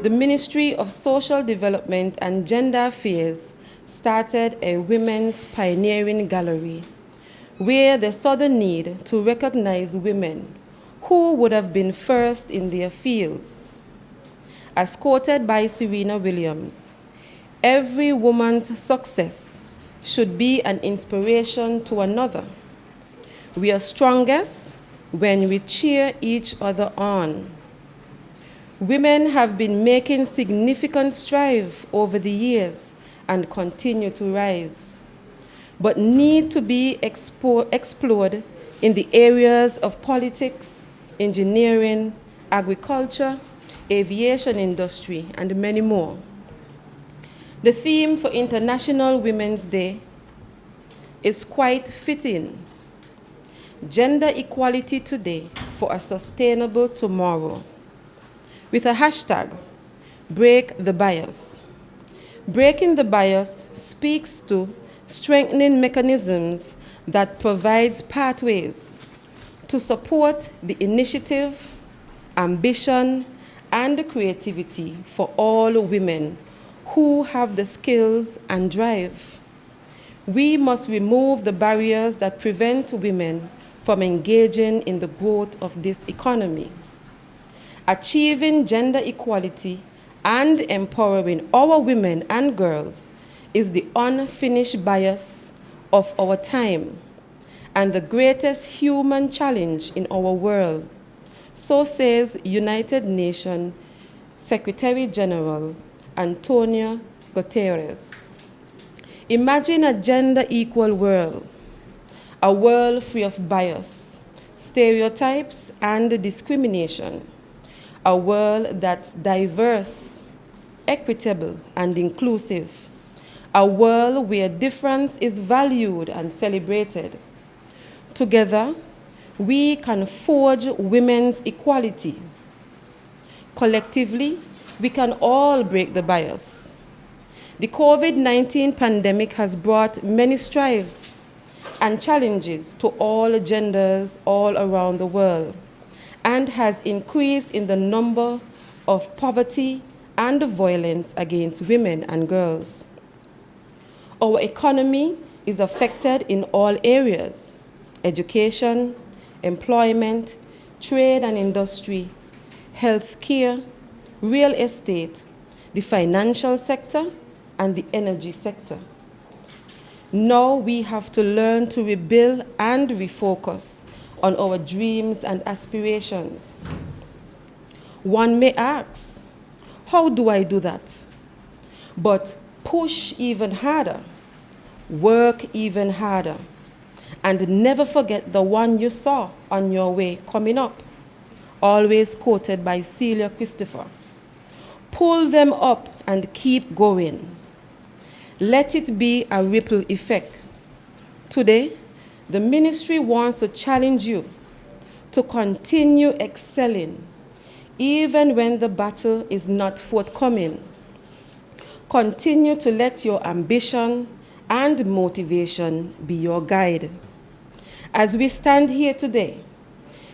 the Ministry of Social Development and Gender Affairs started a women's pioneering gallery where they saw the need to recognize women who would have been first in their fields. As quoted by Serena Williams, every woman's success should be an inspiration to another. We are strongest when we cheer each other on. Women have been making significant strides over the years and continue to rise, but need to be explored in the areas of politics, engineering, agriculture, aviation industry, and many more. The theme for International Women's Day is quite fitting: gender equality today for a sustainable tomorrow, with a hashtag, Break the Bias. Breaking the bias speaks to strengthening mechanisms that provides pathways to support the initiative, ambition, and creativity for all women who have the skills and drive. We must remove the barriers that prevent women from engaging in the growth of this economy. Achieving gender equality and empowering our women and girls is the unfinished bias of our time and the greatest human challenge in our world. So says United Nations Secretary General Antonio Guterres. Imagine a gender-equal world, a world free of bias, stereotypes, and discrimination, a world that's diverse, equitable, and inclusive, a world where difference is valued and celebrated. Together, we can forge women's equality. Collectively, we can all break the bias. The COVID-19 pandemic has brought many strides and challenges to all genders all around the world, and has increased in the number of poverty and violence against women and girls. Our economy is affected in all areas: education, employment, trade and industry, healthcare, real estate, the financial sector, and the energy sector. Now we have to learn to rebuild and refocus on our dreams and aspirations. One may ask, how do I do that? But push even harder, work even harder, and never forget the one you saw on your way coming up, always quoted by Celia Christopher. Pull them up and keep going. Let it be a ripple effect. Today, the ministry wants to challenge you to continue excelling, even when the battle is not forthcoming. Continue to let your ambition and motivation be your guide. As we stand here today,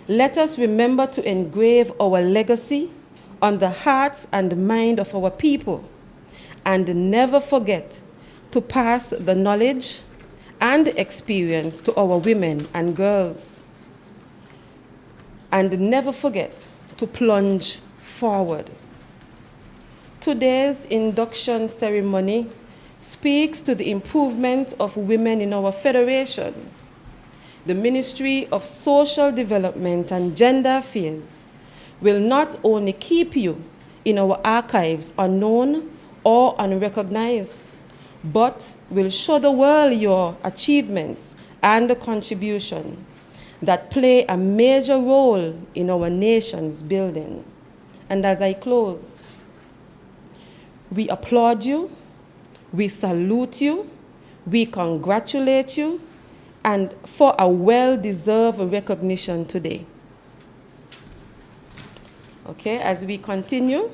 let us remember to engrave our legacy on the hearts and mind of our people, and never forget to pass the knowledge and experience to our women and girls. And never forget to plunge forward. Today's induction ceremony speaks to the improvement of women in our federation. The Ministry of Social Development and Gender Affairs will not only keep you in our archives unknown or unrecognized, but will show the world your achievements and contribution that play a major role in our nation's building. And as I close, we applaud you, we salute you, we congratulate you, and for a well-deserved recognition today. Okay, as we continue,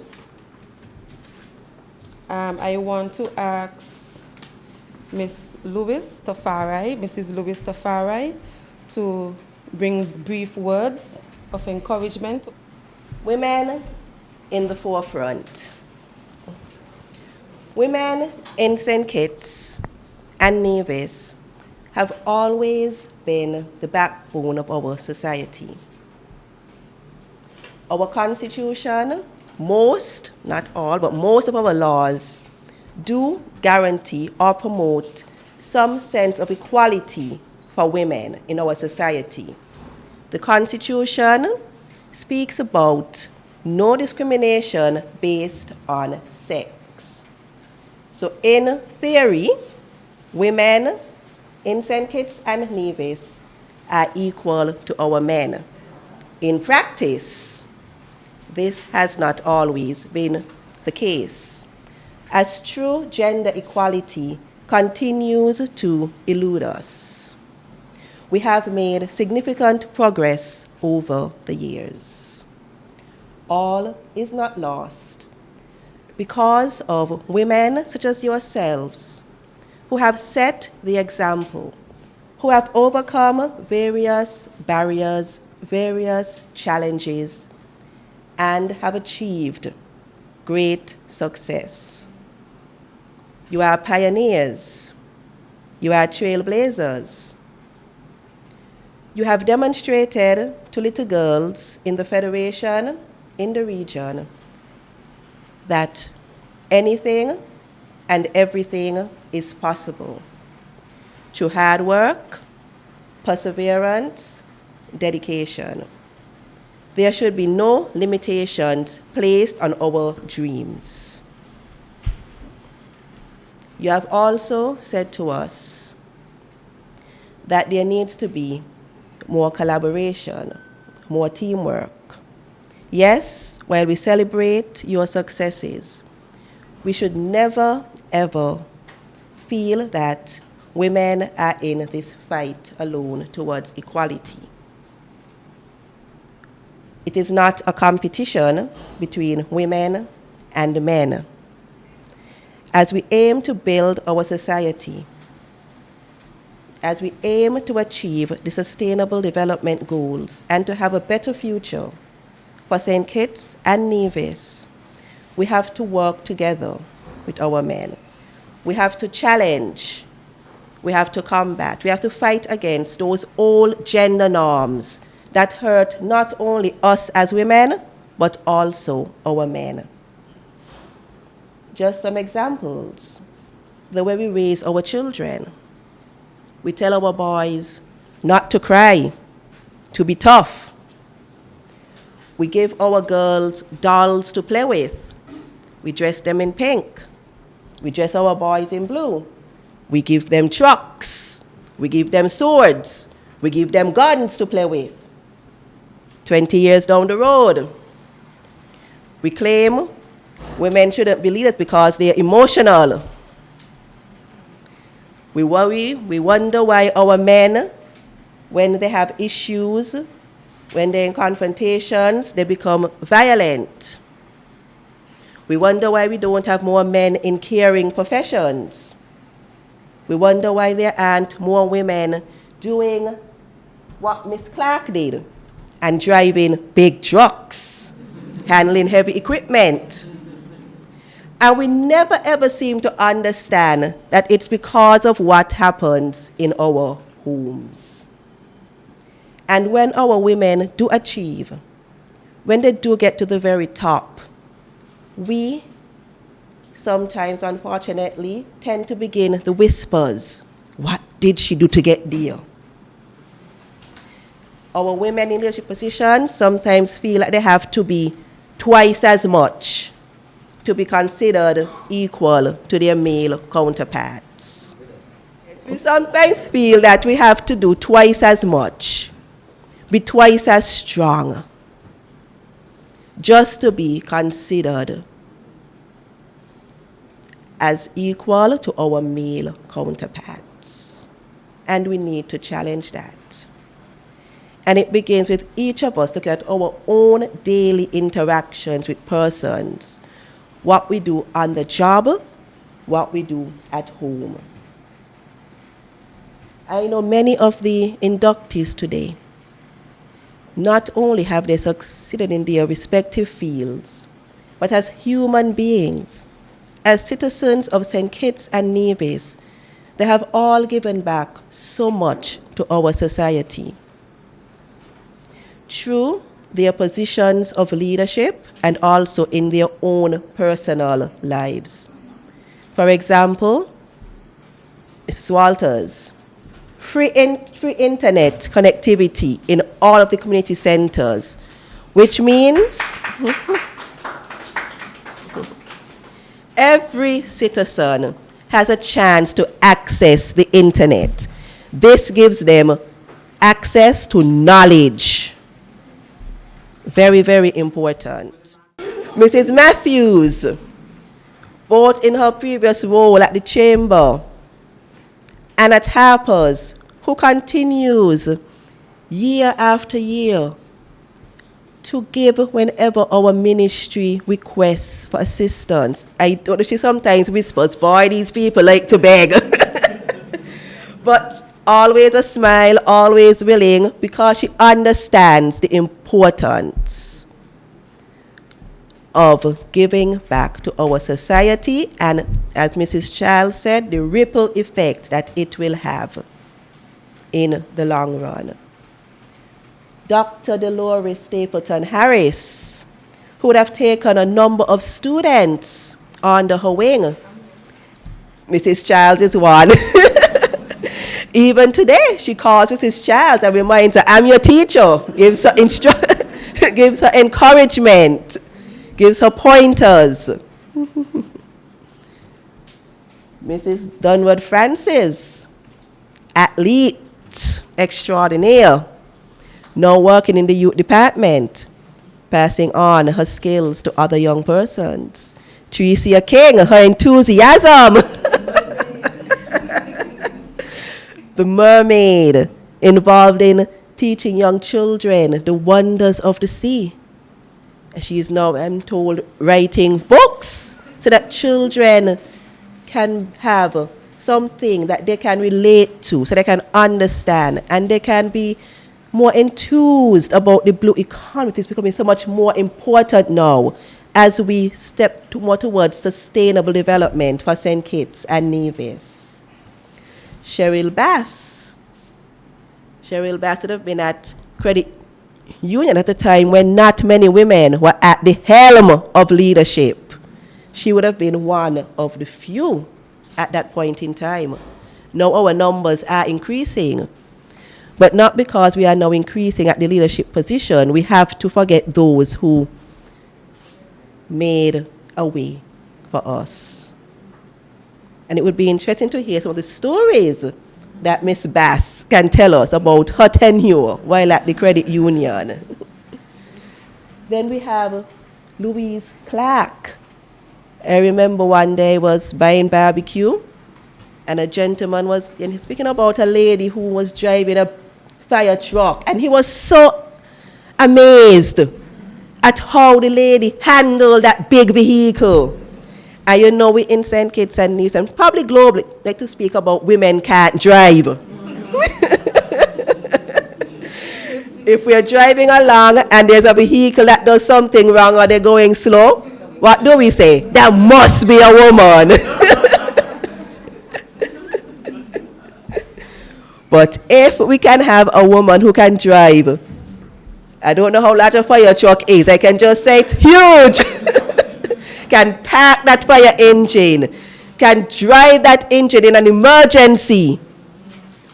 I want to ask Mrs. Louise Tafari to bring brief words of encouragement. Women in the forefront. Women in St. Kitts and Nevis have always been the backbone of our society. Our Constitution, most, not all, but most of our laws do guarantee or promote some sense of equality for women in our society. The Constitution speaks about no discrimination based on sex. So in theory, women in St. Kitts and Nevis are equal to our men. In practice, this has not always been the case, as true gender equality continues to elude us. We have made significant progress over the years. All is not lost because of women such as yourselves who have set the example, who have overcome various barriers, various challenges, and have achieved great success. You are pioneers. You are trailblazers. You have demonstrated to little girls in the Federation, in the region, that anything and everything is possible through hard work, perseverance, dedication. There should be no limitations placed on our dreams. You have also said to us that there needs to be more collaboration, more teamwork. Yes, while we celebrate your successes, we should never, ever feel that women are in this fight alone towards equality. It is not a competition between women and men. As we aim to build our society, as we aim to achieve the Sustainable Development Goals and to have a better future for St. Kitts and Nevis, we have to work together with our men. We have to challenge, we have to combat, we have to fight against those old gender norms that hurt not only us as women, but also our men. Just some examples. The way we raise our children. We tell our boys not to cry, to be tough. We give our girls dolls to play with. We dress them in pink. We dress our boys in blue. We give them trucks. We give them swords. We give them guns to play with. 20 years down the road, we claim women shouldn't be leaders because they're emotional. We worry, we wonder why our men, when they have issues, when they're in confrontations, they become violent. We wonder why we don't have more men in caring professions. We wonder why there aren't more women doing what Miss Clark did and driving big trucks, handling heavy equipment. And we never ever seem to understand that it's because of what happens in our homes. And when our women do achieve, when they do get to the very top, we sometimes, unfortunately, tend to begin the whispers. What did she do to get there? Our women in leadership positions sometimes feel like they have to be twice as much to be considered equal to their male counterparts. We sometimes feel that we have to do twice as much, be twice as strong, just to be considered as equal to our male counterparts. And we need to challenge that. And it begins with each of us looking at our own daily interactions with persons, what we do on the job, what we do at home. I know many of the inductees today, not only have they succeeded in their respective fields, but as human beings, as citizens of St. Kitts and Nevis, they have all given back so much to our society through their positions of leadership and also in their own personal lives. For example, Mrs. Walters, free internet connectivity in all of the community centers, which means every citizen has a chance to access the internet. This gives them access to knowledge. Very, very important. Mrs. Matthews, both in her previous role at the Chamber and at Harper's, who continues year after year to give whenever our ministry requests for assistance. I don't know, she sometimes whispers, boy, these people like to beg. But always a smile, always willing, because she understands the importance of giving back to our society and, as Mrs. Child said, the ripple effect that it will have in the long run. Dr. Delores Stapleton Harris, who would have taken a number of students under her wing. Mrs. Childs is one. Even today, she calls Mrs. Childs and reminds her, I'm your teacher, gives her gives her encouragement, gives her pointers. Mrs. Dunwood Francis, athlete extraordinaire, now working in the youth department, passing on her skills to other young persons. Trisia King, her enthusiasm. The mermaid, involved in teaching young children the wonders of the sea. She is now, I'm told, writing books so that children can have something that they can relate to, so they can understand, and they can be more enthused about the blue economy. It's becoming so much more important now as we step more towards sustainable development for St. Kitts and Nevis. Cheryl Bass. Cheryl Bass would have been at Credit Union at a time when not many women were at the helm of leadership. She would have been one of the few at that point in time. Now our numbers are increasing, but not because we are now increasing at the leadership position. We have to forget those who made a way for us. And it would be interesting to hear some of the stories that Miss Bass can tell us about her tenure while at the credit union. Then we have Louise Clark. I remember one day I was buying barbecue, and a gentleman was speaking about a lady who was driving a fire truck, and he was so amazed at how the lady handled that big vehicle. And you know, we in St. Kitts and Nevis, and probably globally, like to speak about women can't drive. If we're driving along and there's a vehicle that does something wrong or they're going slow, what do we say? There must be a woman. But if we can have a woman who can drive, I don't know how large a fire truck is, I can just say it's huge. Can park that fire engine, can drive that engine in an emergency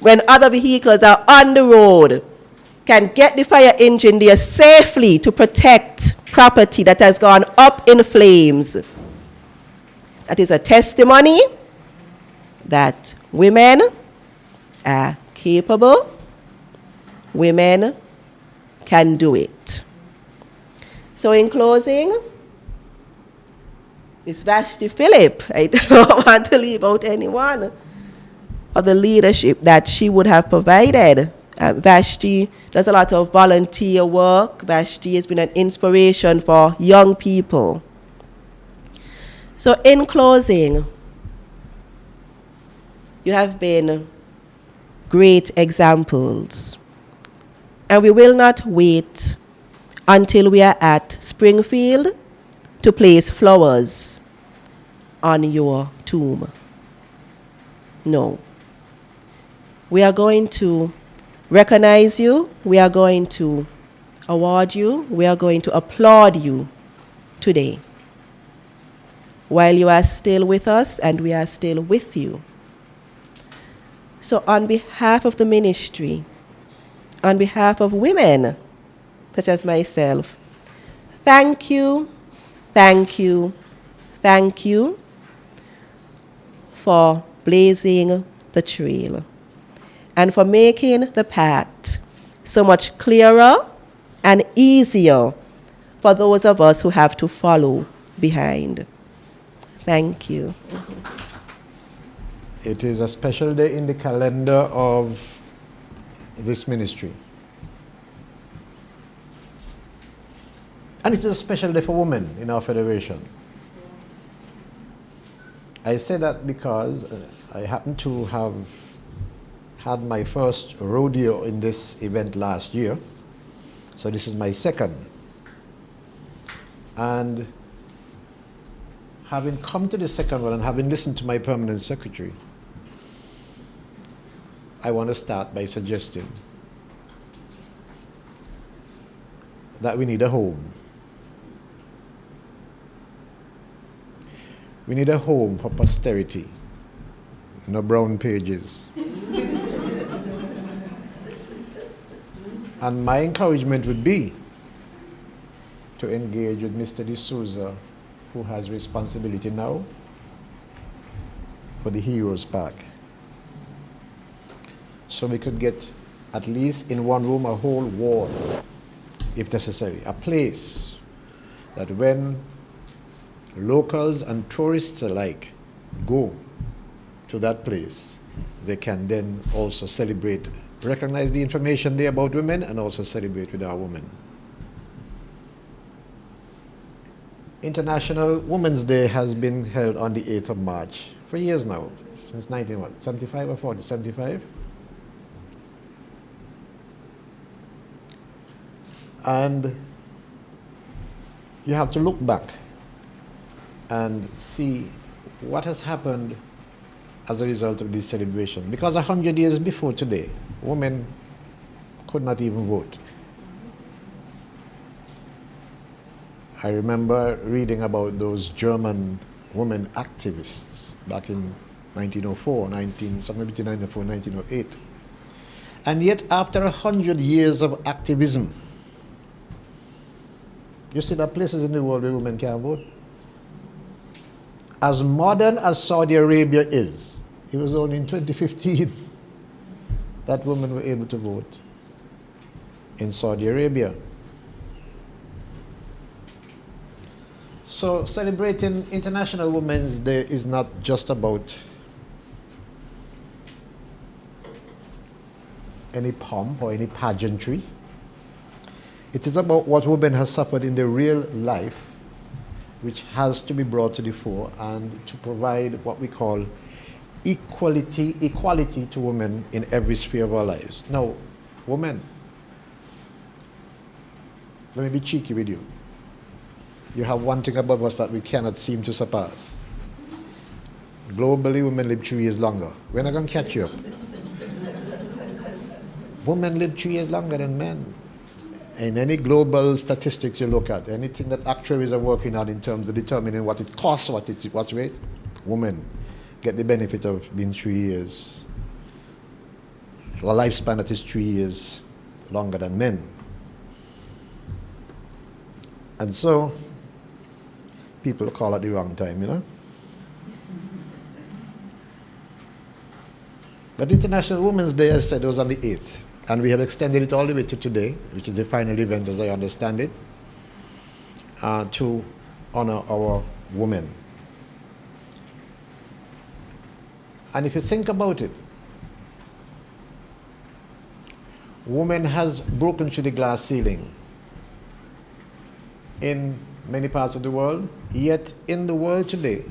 when other vehicles are on the road, can get the fire engine there safely to protect property that has gone up in flames. That is a testimony that women are capable, women can do it. So in closing, Miss Vashti Phillips, I don't want to leave out anyone of the leadership that she would have provided. Vashti does a lot of volunteer work. Vashti has been an inspiration for young people. So in closing, you have been great examples. And we will not wait until we are at Springfield to place flowers on your tomb. No. We are going to recognize you. We are going to award you. We are going to applaud you today, while you are still with us and we are still with you. So on behalf of the ministry, on behalf of women such as myself, thank you, thank you, thank you for blazing the trail and for making the path so much clearer and easier for those of us who have to follow behind. Thank you. It is a special day in the calendar of this ministry. And it is a special day for women in our federation. I say that because I happen to have had my first rodeo in this event last year. So this is my second. And having come to the second one and having listened to my permanent secretary, I want to start by suggesting that we need a home. We need a home for posterity, no brown pages. And my encouragement would be to engage with Mr. D'Souza, who has responsibility now for the Heroes Park. So we could get, at least in one room, a whole wall, if necessary, a place that when locals and tourists alike go to that place, they can then also celebrate, recognize the information there about women, and also celebrate with our women. International Women's Day has been held on the 8th of March for years now, since 1975 or 40, 75? And you have to look back and see what has happened as a result of this celebration. Because 100 years before today, women could not even vote. I remember reading about those German women activists back in 1904, somewhere between 1904 and 1908. And yet, after 100 years of activism, you see there are places in the world where women can't vote. As modern as Saudi Arabia is, it was only in 2015 that women were able to vote in Saudi Arabia. So celebrating International Women's Day is not just about any pomp or any pageantry. It is about what women have suffered in their real life, which has to be brought to the fore, and to provide what we call equality to women in every sphere of our lives. Now, women, let me be cheeky with you. You have one thing about us that we cannot seem to surpass. Globally, women live 3 years longer. We're not going to catch you up. Women live 3 years longer than men. In any global statistics you look at, anything that actuaries are working on in terms of determining what it costs, what's rate, women get the benefit of being 3 years, a lifespan that is 3 years longer than men. And so, people call at the wrong time, you know? But International Women's Day, as I said, was on the 8th. And we have extended it all the way to today, which is the final event, as I understand it, to honor our women. And if you think about it, women has broken through the glass ceiling in many parts of the world, yet in the world today,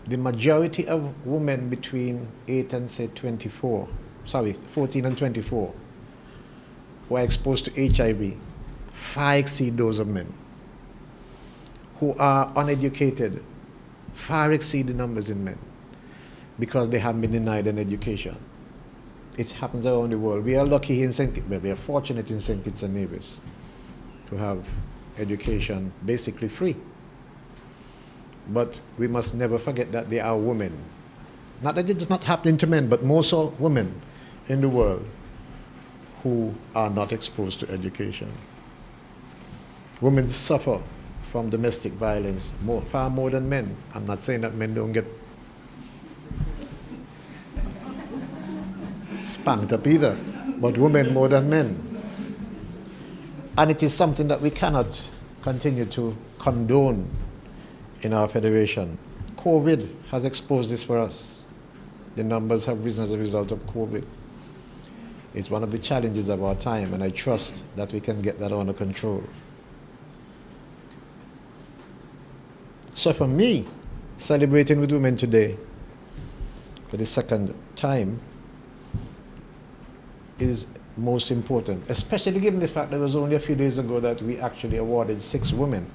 the majority of women between 8 and say 14 and 24 who are exposed to HIV far exceed those of men who are uneducated, far exceed the numbers in men because they have been denied an education. It happens around the world. We are lucky in St. Kitts, well, we are fortunate in St. Kitts and Nevis to have education basically free. But we must never forget that there are women, not that it's not happening to men, but more so women in the world who are not exposed to education. Women suffer from domestic violence far more than men. I'm not saying that men don't get spanked up either, but women more than men. And it is something that we cannot continue to condone in our federation. COVID has exposed this for us. The numbers have risen as a result of COVID. It's one of the challenges of our time, and I trust that we can get that under control. So for me, celebrating with women today for the second time is most important, especially given the fact that it was only a few days ago that we actually awarded 6 women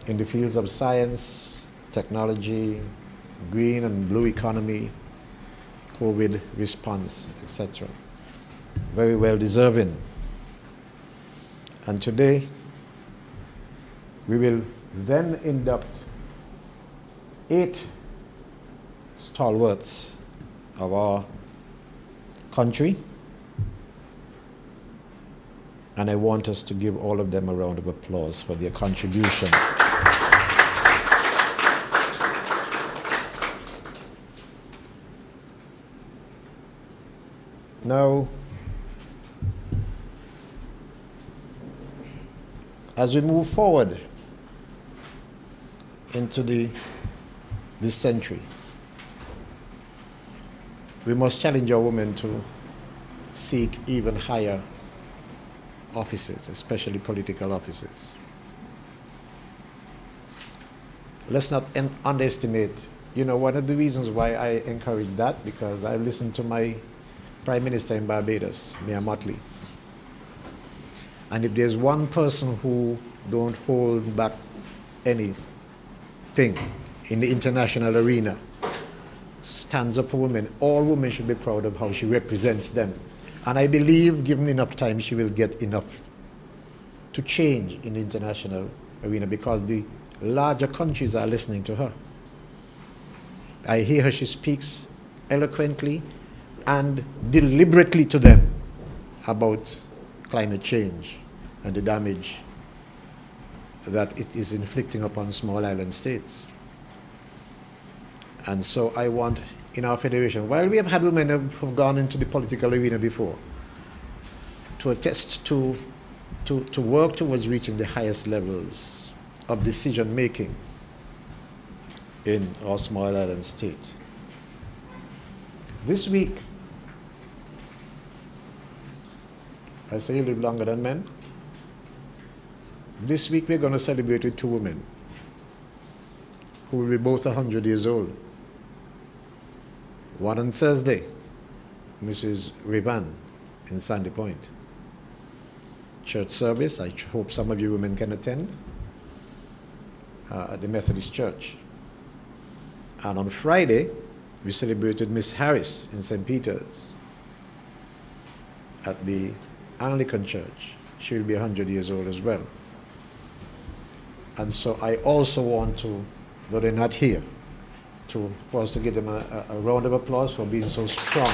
in the fields of science, technology, green and blue economy, COVID response, etc. Very well deserving. And today, we will then induct 8 stalwarts of our country, and I want us to give all of them a round of applause for their contribution. Now, as we move forward into this century, we must challenge our women to seek even higher offices, especially political offices. Let's not underestimate, one of the reasons why I encourage that, because I listened to my Prime Minister in Barbados, Mayor Motley. And if there's one person who don't hold back anything in the international arena, stands up for women, all women should be proud of how she represents them. And I believe, given enough time, she will get enough to change in the international arena because the larger countries are listening to her. I hear her, she speaks eloquently and deliberately to them about climate change and the damage that it is inflicting upon small island states. And so I want, in our federation, while we have had women who have gone into the political arena before, to attest to work towards reaching the highest levels of decision making in our small island state. This week, I say you live longer than men. This week we're going to celebrate with 2 women who will be both 100 years old. One on Thursday, Mrs. Rivan in Sandy Point. Church service, I hope some of you women can attend, at the Methodist Church. And on Friday, we celebrated Miss Harris in St. Peter's at the Anglican Church. She will be 100 years old as well. And so I also want to, though they're not here, for us to give them a round of applause for being so strong.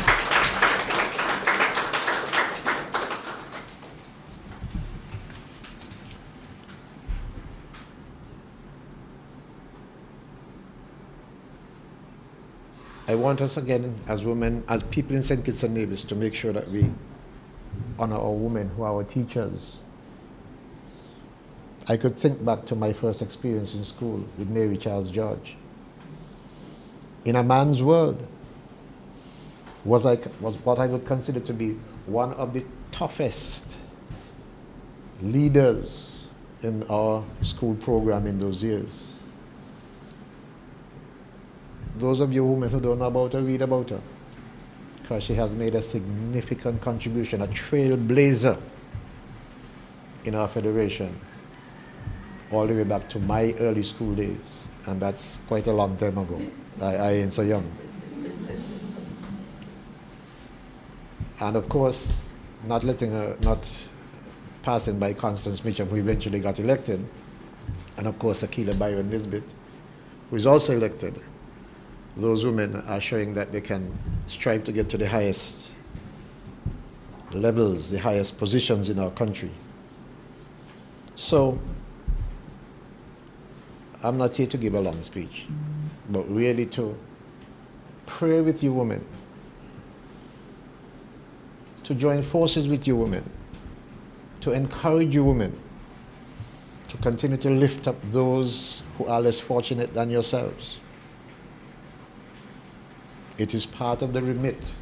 I want us again, as women, as people in St. Kitts and Nevis, to make sure that we honor our women who are our teachers. I could think back to my first experience in school with Mary Charles George. In a man's world, was what I would consider to be one of the toughest leaders in our school program in those years. Those of you women who don't know about her, read about her, because she has made a significant contribution, a trailblazer in our federation, all the way back to my early school days. and that's quite a long time ago. I ain't so young. And of course, not passing by Constance Mitchell, who eventually got elected, and of course Akila Byron Nisbet, who is also elected. Those women are showing that they can strive to get to the highest levels, the highest positions in our country. So, I'm not here to give a long speech, but really to pray with you women, to join forces with you women, to encourage you women, to continue to lift up those who are less fortunate than yourselves. It is part of the remit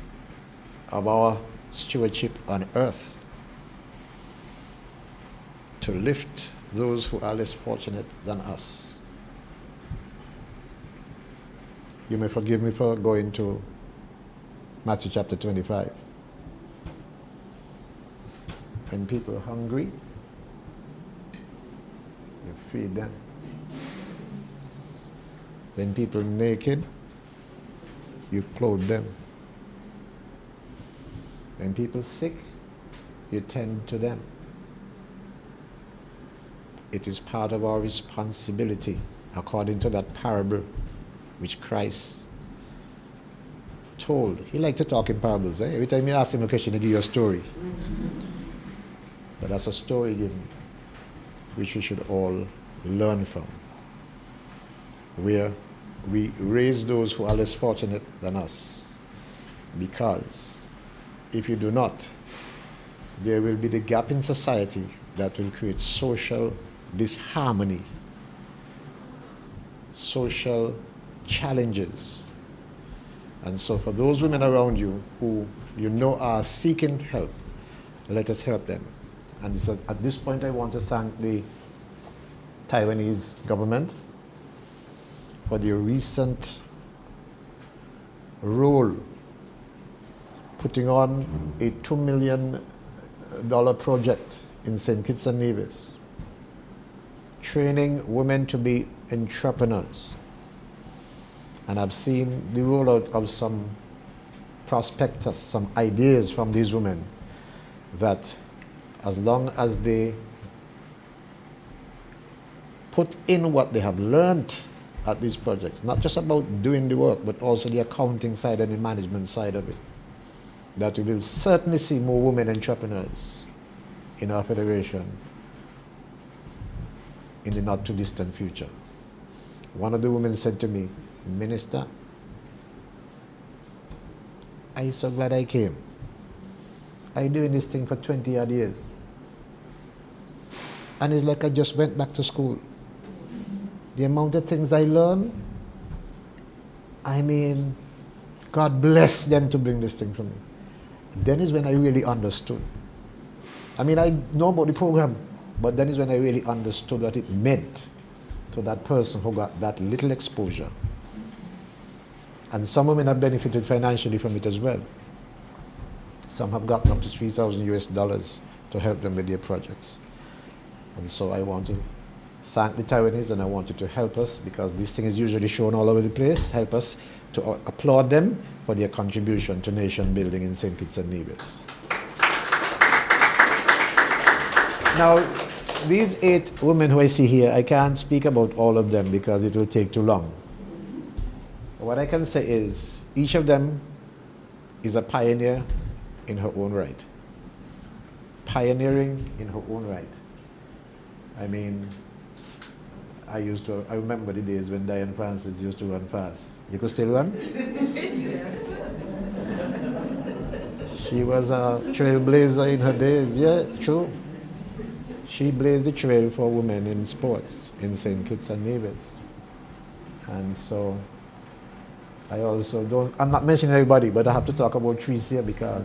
of our stewardship on earth to lift those who are less fortunate than us. You may forgive me for going to Matthew chapter 25. When people are hungry, you feed them. When people are naked, you clothe them. When people are sick, you tend to them. It is part of our responsibility, according to that parable which Christ told. He liked to talk in parables. Every time you ask him a question, he gives you a story. But that's a story given, which we should all learn from, where we raise those who are less fortunate than us. Because if you do not, there will be the gap in society that will create social disharmony, social challenges. And so for those women around you who you know are seeking help, let us help them. And so at this point I want to thank the Taiwanese government for the recent role putting on a $2 million project in St. Kitts and Nevis, training women to be entrepreneurs. And I've seen the rollout of some prospectus, some ideas from these women that as long as they put in what they have learned at these projects, not just about doing the work, but also the accounting side and the management side of it, that we will certainly see more women entrepreneurs in our federation in the not too distant future. One of the women said to me, "Minister, I'm so glad I came. I'm doing this thing for 20 odd years. And it's like I just went back to school. The amount of things I learned, I mean, God bless them to bring this thing for me." Then is when I really understood. I mean, I know about the program, but then is when I really understood what it meant to that person who got that little exposure. And some women have benefited financially from it as well. Some have gotten up to $3,000 to help them with their projects. And so I want to thank the Taiwanese, and I want you to help us, because this thing is usually shown all over the place. Help us to applaud them for their contribution to nation building in St. Kitts and Nevis. Now, these 8 women who I see here, I can't speak about all of them because it will take too long. What I can say is each of them is a pioneer in her own right. Pioneering in her own right. I mean, I remember the days when Diane Francis used to run fast. You could still run? She was a trailblazer in her days. Yeah, true. She blazed the trail for women in sports in St. Kitts and Nevis. And so I also I'm not mentioning everybody, but I have to talk about Trisia, because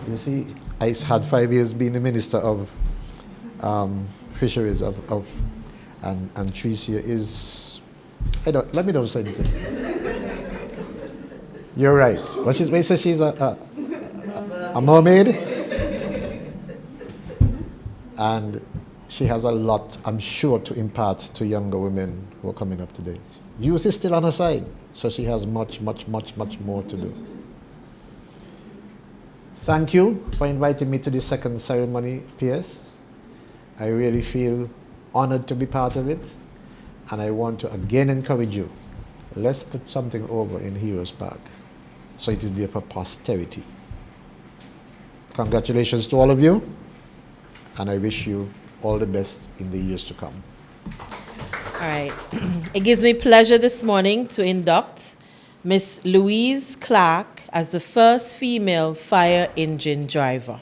you see, I had 5 years being the Minister of Fisheries and Trisia is, let me don't say anything. You're right. What she says, she's a mermaid. And she has a lot, I'm sure, to impart to younger women who are coming up today. Youth is still on her side, so she has much, much, much, much more to do. Thank you for inviting me to this second ceremony, PS. I really feel honored to be part of it, and I want to again encourage you. Let's put something over in Heroes Park so it is there for posterity. Congratulations to all of you, and I wish you all the best in the years to come. All right. It gives me pleasure this morning to induct Miss Louise Clark as the first female fire engine driver.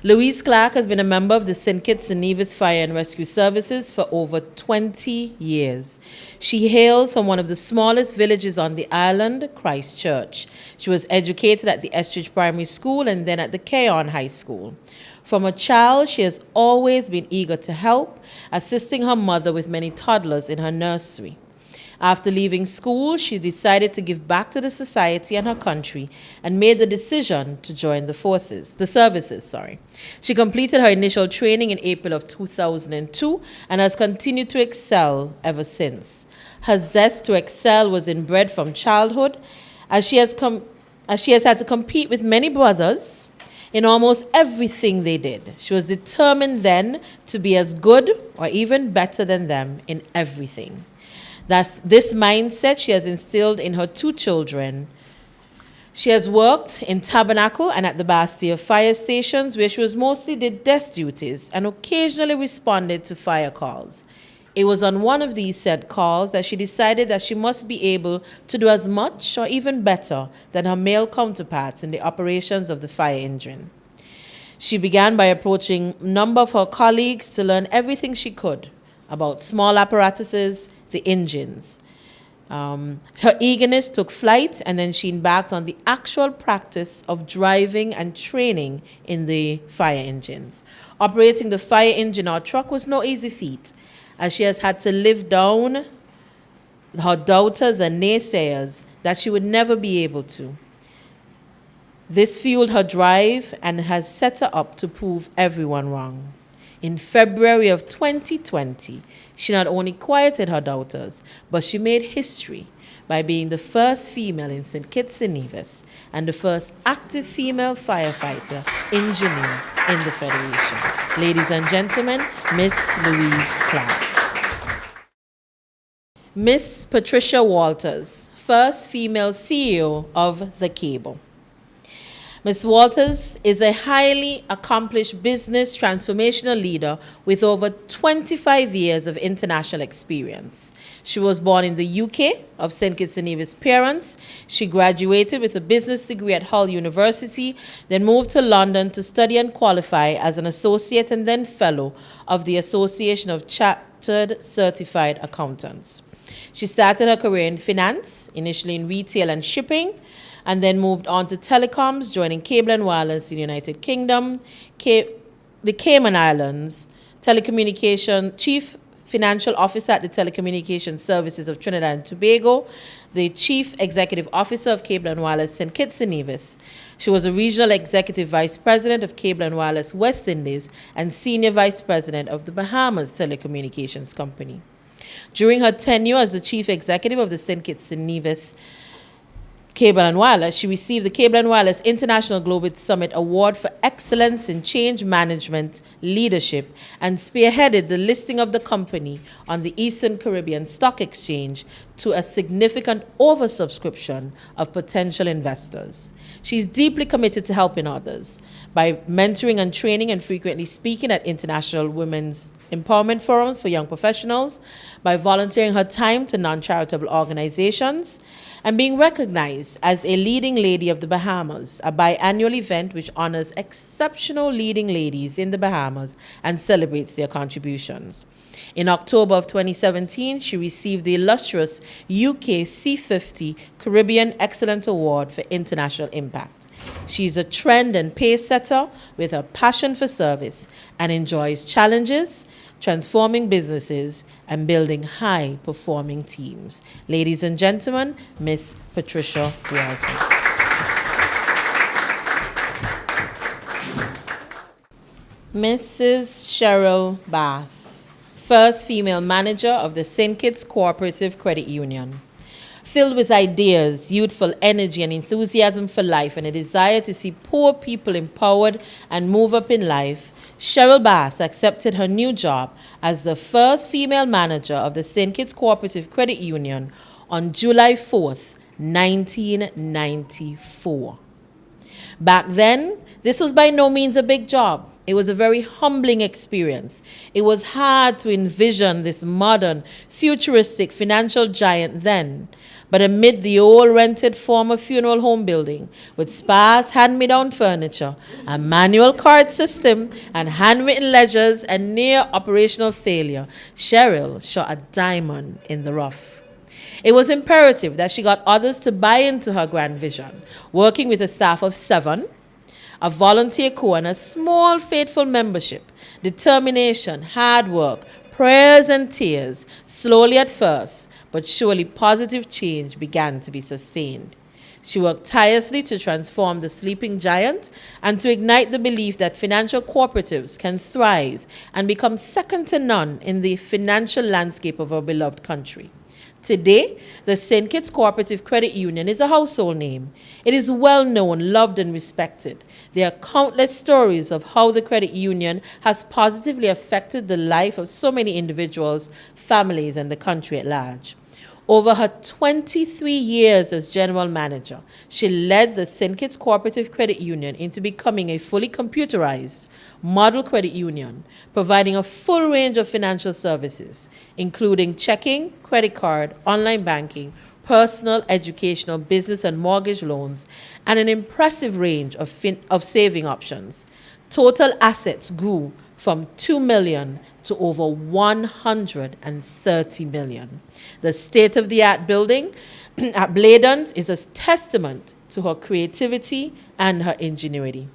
Louise Clark has been a member of the St. Kitts and Nevis Fire and Rescue Services for over 20 years. She hails from one of the smallest villages on the island, Christchurch. She was educated at the Estridge Primary School and then at the Keon High School. From a child, she has always been eager to help, assisting her mother with many toddlers in her nursery. After leaving school, she decided to give back to the society and her country and made the decision to join the services. She completed her initial training in April of 2002 and has continued to excel ever since. Her zest to excel was inbred from childhood, as she has had to compete with many brothers in almost everything they did. She was determined then to be as good or even better than them in everything. This mindset she has instilled in her two children. She has worked in Tabernacle and at the Bastille fire stations, where she mostly did desk duties and occasionally responded to fire calls. It was on one of these said calls that she decided that she must be able to do as much or even better than her male counterparts in the operations of the fire engine. She began by approaching a number of her colleagues to learn everything she could about small apparatuses, the engines. Her eagerness took flight, and then she embarked on the actual practice of driving and training in the fire engines. Operating the fire engine or truck was no easy feat, as she has had to live down her doubters and naysayers that she would never be able to. This fueled her drive and has set her up to prove everyone wrong. In February of 2020, she not only quieted her doubters, but she made history by being the first female in St. Kitts and Nevis and the first active female firefighter engineer in the Federation. Ladies and gentlemen, Miss Louise Clark. Miss Patricia Walters, first female CEO of The Cable. Ms. Walters is a highly accomplished business transformational leader with over 25 years of international experience. She was born in the UK of St. Kitts and Nevis parents. She graduated with a business degree at Hull University, then moved to London to study and qualify as an associate and then fellow of the Association of Chartered Certified Accountants. She started her career in finance, initially in retail and shipping, and then moved on to telecoms, joining Cable and Wireless in the United Kingdom, the Cayman Islands, Chief Financial Officer at the Telecommunications Services of Trinidad and Tobago, the Chief Executive Officer of Cable and Wireless St. Kitts and Nevis. She was a Regional Executive Vice President of Cable and Wireless West Indies and Senior Vice President of the Bahamas Telecommunications Company. During her tenure as the Chief Executive of the St. Kitts and Nevis Cable and Wireless, she received the Cable and Wireless International Global Summit Award for Excellence in Change Management Leadership and spearheaded the listing of the company on the Eastern Caribbean Stock Exchange to a significant oversubscription of potential investors. She's deeply committed to helping others by mentoring and training and frequently speaking at international women's empowerment forums for young professionals, by volunteering her time to non-charitable organizations, and being recognized as a leading lady of the Bahamas, a biannual event which honors exceptional leading ladies in the Bahamas and celebrates their contributions. In October of 2017, she received the illustrious UK C50 Caribbean Excellence Award for International Impact. She's a trend and pace setter with a passion for service and enjoys challenges, transforming businesses, and building high-performing teams. Ladies and gentlemen, Miss Patricia Walters. Mrs. Cheryl Bass, first female manager of the St. Kitts Cooperative Credit Union. Filled with ideas, youthful energy, and enthusiasm for life, and a desire to see poor people empowered and move up in life, Cheryl Bass accepted her new job as the first female manager of the St. Kitts Cooperative Credit Union on July 4th, 1994. Back then, this was by no means a big job. It was a very humbling experience. It was hard to envision this modern, futuristic financial giant then. But amid the old rented former funeral home building with sparse hand-me-down furniture, a manual card system, and handwritten ledgers and near operational failure, Cheryl shot a diamond in the rough. It was imperative that she got others to buy into her grand vision, working with a staff of 7, a volunteer crew, and a small faithful membership. Determination, hard work, prayers and tears, slowly at first, but surely positive change began to be sustained. She worked tirelessly to transform the sleeping giant and to ignite the belief that financial cooperatives can thrive and become second to none in the financial landscape of our beloved country. Today, the St. Kitts Cooperative Credit Union is a household name. It is well known, loved, and respected. There are countless stories of how the credit union has positively affected the life of so many individuals, families, and the country at large. Over her 23 years as general manager, she led the St. Kitts Cooperative Credit Union into becoming a fully computerized model credit union, providing a full range of financial services, including checking, credit card, online banking, personal, educational, business, and mortgage loans, and an impressive range of saving options. Total assets grew from 2 million to over 130 million. The state-of-the-art building at Bladens is a testament to her creativity and her ingenuity.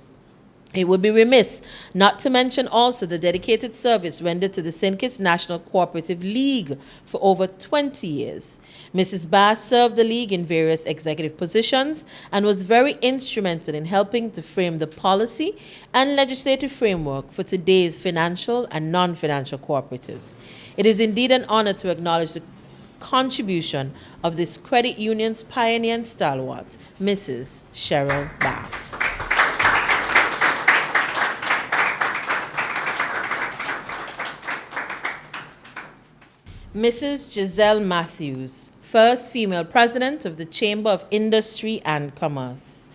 It would be remiss not to mention also the dedicated service rendered to the St. Kitts National Cooperative League for over 20 years. Mrs. Bass served the League in various executive positions and was very instrumental in helping to frame the policy and legislative framework for today's financial and non-financial cooperatives. It is indeed an honor to acknowledge the contribution of this credit union's pioneer and stalwart, Mrs. Cheryl Bass. Mrs. Giselle Matthews, first female president of the Chamber of Industry and Commerce.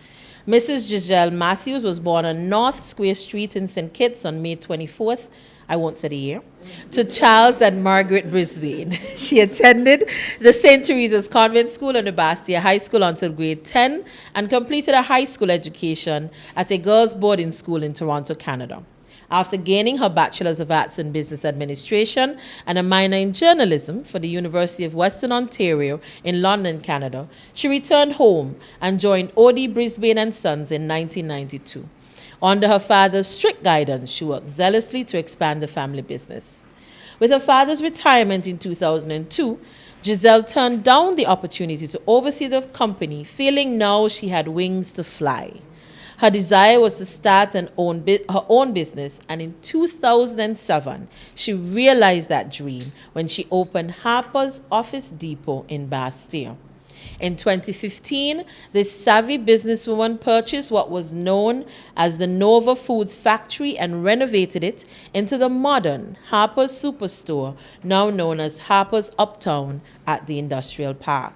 Mrs. Giselle Matthews was born on North Square Street in St. Kitts on May 24th, I won't say the year, to Charles and Margaret Brisbane. She attended the St. Teresa's Convent School and the Bastia High School until grade 10 and completed a high school education at a girls' boarding school in Toronto, Canada. After gaining her Bachelor's of Arts in Business Administration and a minor in journalism for the University of Western Ontario in London, Canada, she returned home and joined O.D. Brisbane and Sons in 1992. Under her father's strict guidance, she worked zealously to expand the family business. With her father's retirement in 2002, Giselle turned down the opportunity to oversee the company, feeling now she had wings to fly. Her desire was to start her own business, and in 2007, she realized that dream when she opened Harper's Office Depot in Bastia. In 2015, this savvy businesswoman purchased what was known as the Nova Foods factory and renovated it into the modern Harper's Superstore, now known as Harper's Uptown at the Industrial Park.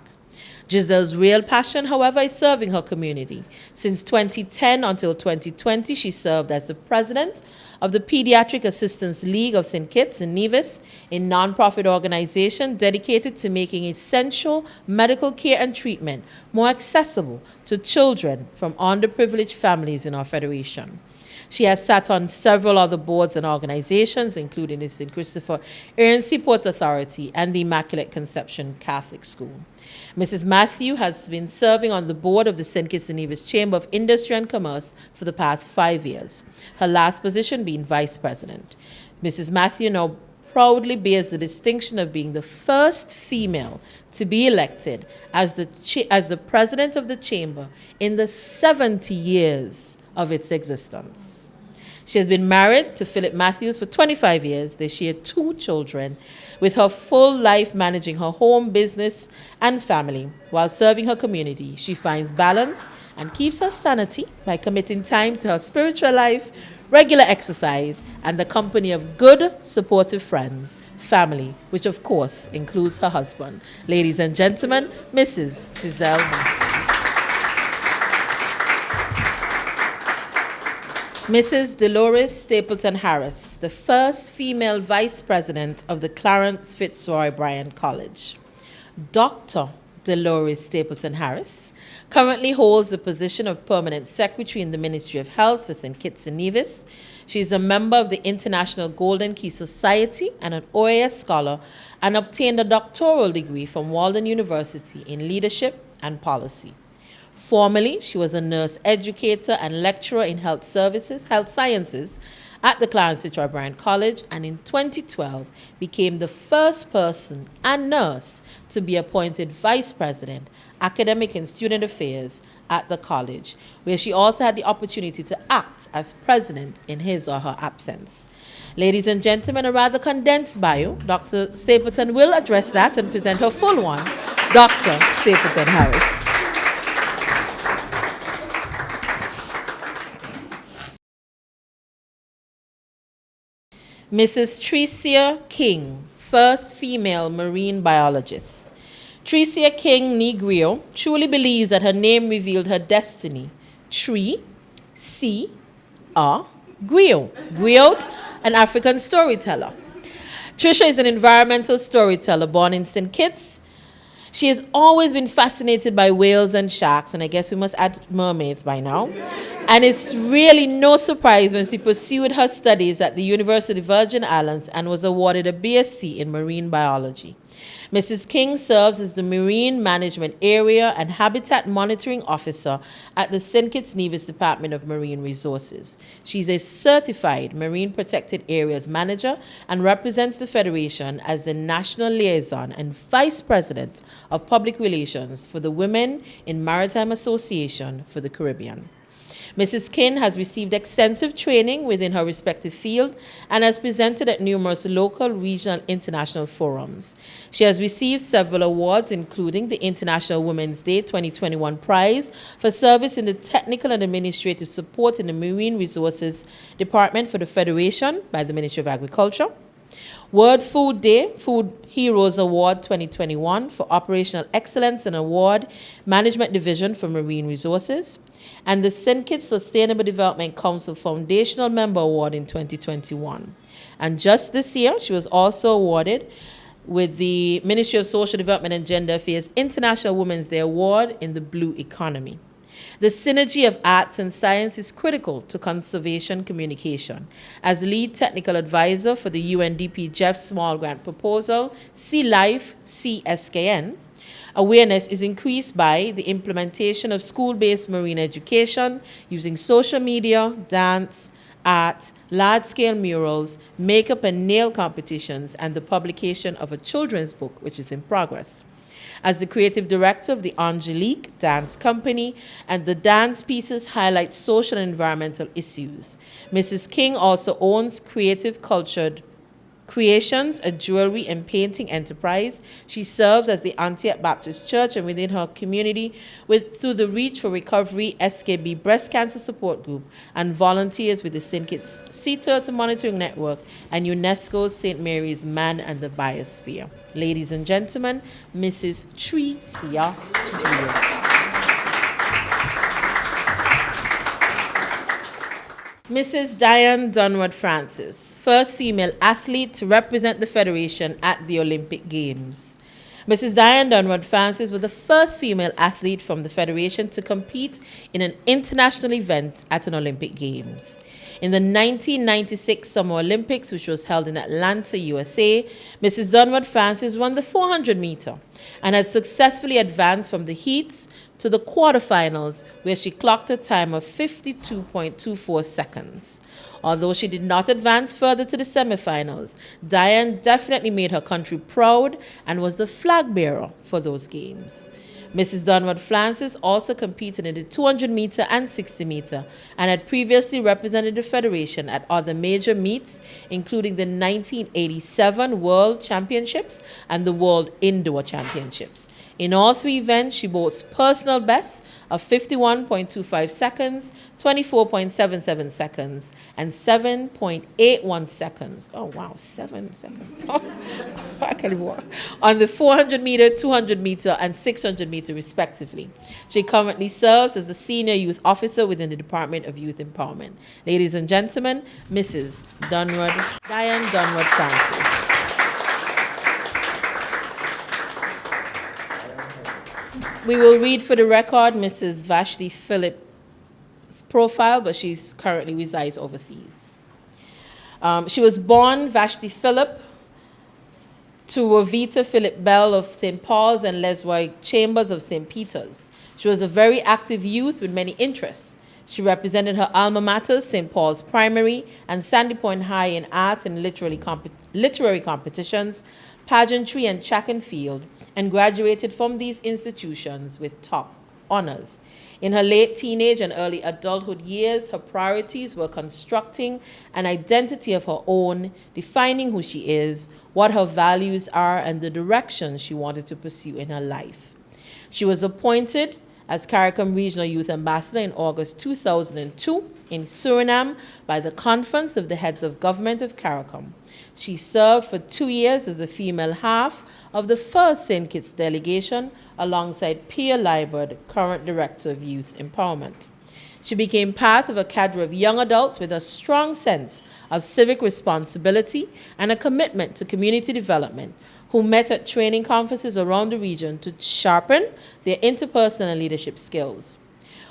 Giselle's real passion, however, is serving her community. Since 2010 until 2020, she served as the president of the Pediatric Assistance League of St. Kitts and Nevis, a nonprofit organization dedicated to making essential medical care and treatment more accessible to children from underprivileged families in our federation. She has sat on several other boards and organizations, including the St. Christopher Aaron Seaports Authority and the Immaculate Conception Catholic School. Mrs. Matthew has been serving on the board of the St. Kitts and Nevis Chamber of Industry and Commerce for the past 5 years, her last position being vice president. Mrs. Matthew now proudly bears the distinction of being the first female to be elected as the president of the chamber in the 70 years of its existence. She has been married to Philip Matthews for 25 years. They share 2 children, with her full life managing her home, business, and family. While serving her community, she finds balance and keeps her sanity by committing time to her spiritual life, regular exercise, and the company of good, supportive friends, family, which of course includes her husband. Ladies and gentlemen, Mrs. Giselle Matthews. Mrs. Delores Stapleton Harris, the first female vice president of the Clarence Fitzroy Bryan College. Dr. Delores Stapleton Harris currently holds the position of permanent secretary in the Ministry of Health for St. Kitts and Nevis. She is a member of the International Golden Key Society and an OAS scholar, and obtained a doctoral degree from Walden University in leadership and policy. Formerly, she was a nurse educator and lecturer in health sciences at the Clarence Fitzroy Bryan College, and in 2012 became the first person and nurse to be appointed vice president, academic and student affairs at the college, where she also had the opportunity to act as president in his or her absence. Ladies and gentlemen, a rather condensed bio. Dr. Stapleton will address that and present her full one. Dr. Stapleton Harris. Mrs. Trisia King, first female marine biologist. Trisia King Negrio truly believes that her name revealed her destiny. Tree, sea, griot. Griot, an African storyteller. Tricia is an environmental storyteller born in St. Kitts. She has always been fascinated by whales and sharks, and I guess we must add mermaids by now. And it's really no surprise when she pursued her studies at the University of Virgin Islands and was awarded a BSc in marine biology. Mrs. King serves as the Marine Management Area and Habitat Monitoring Officer at the St. Kitts Nevis Department of Marine Resources. She's a certified Marine Protected Areas Manager and represents the Federation as the National Liaison and Vice President of Public Relations for the Women in Maritime Association for the Caribbean. Mrs. King has received extensive training within her respective field and has presented at numerous local, regional, international forums. She has received several awards, including the International Women's Day 2021 Prize for service in the technical and administrative support in the Marine Resources Department for the Federation by the Ministry of Agriculture. World Food Day Food Heroes Award 2021 for Operational Excellence and Award Management Division for Marine Resources, and the St. Kitts Sustainable Development Council Foundational Member Award in 2021. And just this year, she was also awarded with the Ministry of Social Development and Gender Affairs International Women's Day Award in the Blue Economy. The synergy of arts and science is critical to conservation communication. As lead technical advisor for the UNDP Jeff Small Grant Proposal, Sea Life CSKN, awareness is increased by the implementation of school-based marine education using social media, dance, art, large-scale murals, makeup and nail competitions, and the publication of a children's book, which is in progress. As the creative director of the Angelique Dance Company, and the dance pieces highlight social and environmental issues. Mrs. King also owns Creative Cultured Creations, a jewelry and painting enterprise. She serves as the Antioch Baptist Church and within her community through the Reach for Recovery SKB Breast Cancer Support Group, and volunteers with the St. Kitts Sea Turtle Monitoring Network and UNESCO's St. Mary's Man and the Biosphere. Ladies and gentlemen, Mrs. Trisia King. Mrs. Diane Dunwood Francis, first female athlete to represent the Federation at the Olympic Games. Mrs. Diane Dunwood Francis was the first female athlete from the Federation to compete in an international event at an Olympic Games. In the 1996 Summer Olympics, which was held in Atlanta, USA, Mrs. Dunwood Francis won the 400 meter and had successfully advanced from the heats to the quarterfinals, where she clocked a time of 52.24 seconds. Although she did not advance further to the semifinals, Diane definitely made her country proud and was the flag bearer for those games. Mrs. Dunwood Francis also competed in the 200 meter and 60 meter and had previously represented the Federation at other major meets, including the 1987 World Championships and the World Indoor Championships. In all three events, she boasts personal bests of 51.25 seconds, 24.77 seconds, and 7.81 seconds. Oh, wow, 7 seconds. I can't even walk. On the 400 meter, 200 meter, and 600 meter, respectively. She currently serves as the Senior Youth Officer within the Department of Youth Empowerment. Ladies and gentlemen, Mrs. Diane Dunwood Francis. We will read for the record Mrs. Vashti Phillips' profile, but she currently resides overseas. She was born Vashti Phillips to Rovita Philip Bell of St. Paul's and Lesroy Chambers of St. Peter's. She was a very active youth with many interests. She represented her alma mater, St. Paul's Primary, and Sandy Point High in art and literary competitions, pageantry, and track and field, and graduated from these institutions with top honors. In her late teenage and early adulthood years, her priorities were constructing an identity of her own, defining who she is, what her values are, and the direction she wanted to pursue in her life. She was appointed as CARICOM Regional Youth Ambassador in August 2002 in Suriname by the Conference of the Heads of Government of CARICOM. She served for 2 years as a female half of the first St. Kitts delegation alongside Pierre Liebert, current Director of Youth Empowerment. She became part of a cadre of young adults with a strong sense of civic responsibility and a commitment to community development, who met at training conferences around the region to sharpen their interpersonal leadership skills.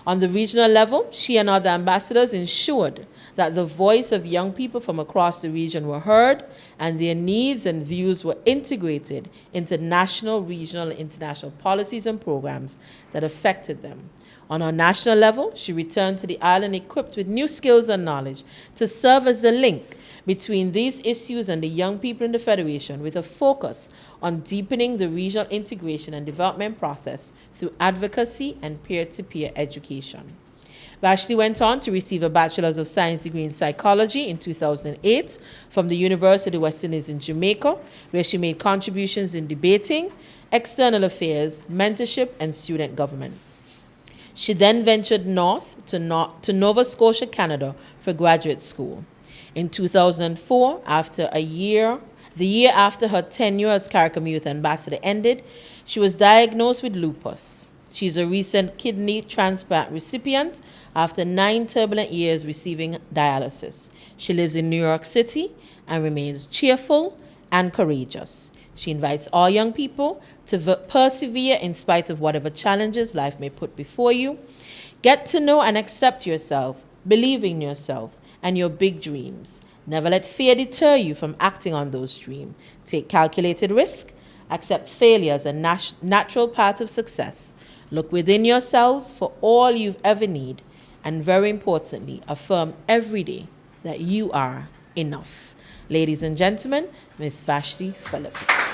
On the regional level, she and other ambassadors ensured that the voice of young people from across the region were heard and their needs and views were integrated into national, regional, and international policies and programs that affected them. On a national level, she returned to the island equipped with new skills and knowledge to serve as the link between these issues and the young people in the Federation, with a focus on deepening the regional integration and development process through advocacy and peer-to-peer education. Vashti went on to receive a Bachelor's of Science degree in Psychology in 2008 from the University of West Indies in Jamaica, where she made contributions in debating, external affairs, mentorship, and student government. She then ventured north to Nova Scotia, Canada, for graduate school. In 2004, the year after her tenure as CARICOM Youth Ambassador ended, she was diagnosed with lupus. She's a recent kidney transplant recipient after 9 turbulent years receiving dialysis. She lives in New York City and remains cheerful and courageous. She invites all young people to persevere in spite of whatever challenges life may put before you. Get to know and accept yourself, believe in yourself and your big dreams. Never let fear deter you from acting on those dreams. Take calculated risk, accept failure as a natural part of success. Look within yourselves for all you've ever need, and very importantly, affirm every day that you are enough. Ladies and gentlemen, Ms. Vashti Phillips.